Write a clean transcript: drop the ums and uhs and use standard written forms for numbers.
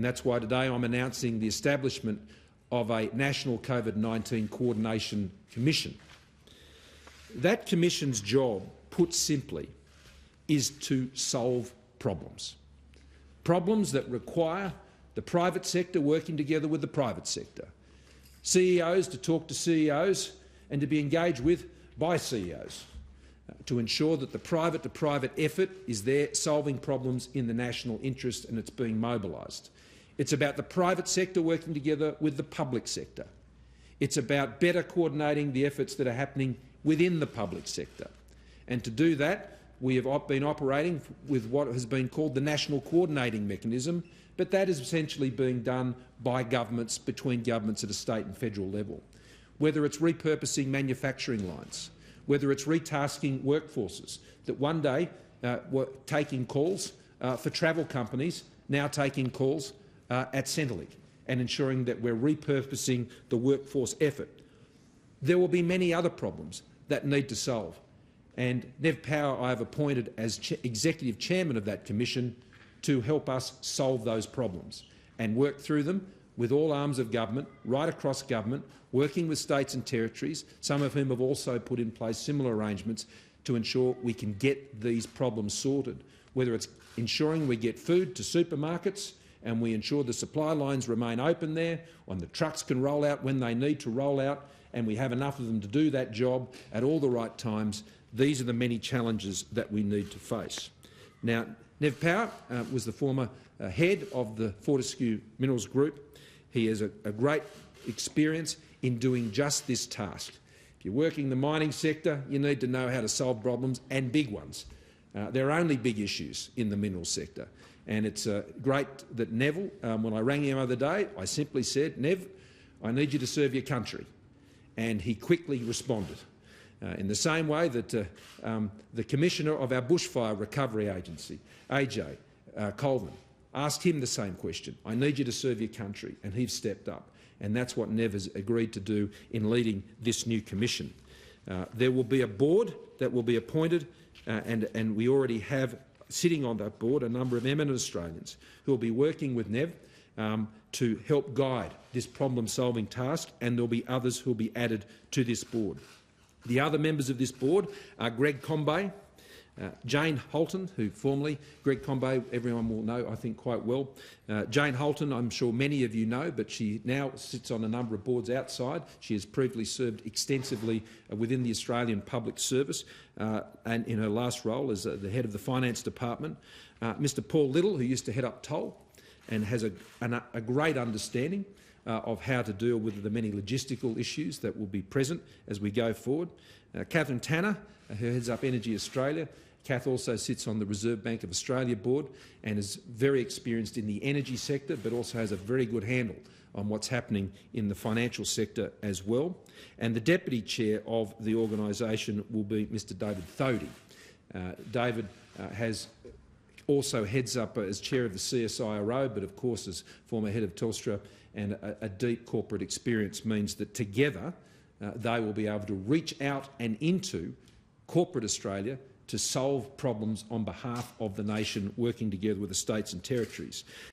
And that's why today I'm announcing the establishment of a National COVID-19 Coordination Commission. That commission's job, put simply, is to solve problems. Problems that require the private sector working together with the private sector, CEOs to talk to CEOs and to be engaged with by CEOs, to ensure that the private-to-private effort is there solving problems in the national interest and it's being mobilised. It's about the private sector working together with the public sector. It's about better coordinating the efforts that are happening within the public sector. And to do that, we have been operating with what has been called the National Coordinating Mechanism, but that is essentially being done by governments, between governments at a state and federal level. Whether it's repurposing manufacturing lines, whether it's retasking workforces that one day were taking calls for travel companies, now taking calls at Centrelink, and ensuring that we're repurposing the workforce effort. There will be many other problems that need to solve, and Nev Power I have appointed as Executive Chairman of that Commission to help us solve those problems and work through them with all arms of government, right across government, working with states and territories, some of whom have also put in place similar arrangements to ensure we can get these problems sorted, whether it's ensuring we get food to supermarkets and we ensure the supply lines remain open there, and the trucks can roll out when they need to roll out, and we have enough of them to do that job at all the right times. These are the many challenges that we need to face. Now, Nev Power was the former head of the Fortescue Minerals Group. He has a great experience in doing just this task. If you're working in the mining sector, you need to know how to solve problems, and big ones. There are only big issues in the minerals sector. And it's great that Neville, when I rang him the other day, I simply said, "Nev, I need you to serve your country." And he quickly responded. In the same way that the Commissioner of our Bushfire Recovery Agency, AJ Colvin, asked him the same question. "I need you to serve your country," and he's stepped up. And that's what Nev has agreed to do in leading this new commission. There will be a board that will be appointed, and we already have sitting on that board a number of eminent Australians who will be working with Nev to help guide this problem-solving task, and there will be others who will be added to this board. The other members of this board are Greg Combay, Jane Holton, who formerly, Greg Combay everyone will know I think quite well. Jane Holton I'm sure many of you know, but she now sits on a number of boards outside. She has previously served extensively within the Australian Public Service and in her last role as the head of the Finance Department. Mr Paul Little, who used to head up Toll and has a great understanding of how to deal with the many logistical issues that will be present as we go forward. Catherine Tanner, who heads up Energy Australia. Kath also sits on the Reserve Bank of Australia board and is very experienced in the energy sector, but also has a very good handle on what's happening in the financial sector as well. And the Deputy Chair of the organisation will be Mr David Thodey. David also heads up as Chair of the CSIRO, but of course as former head of Telstra, and a deep corporate experience means that together they will be able to reach out and into corporate Australia to solve problems on behalf of the nation, working together with the states and territories.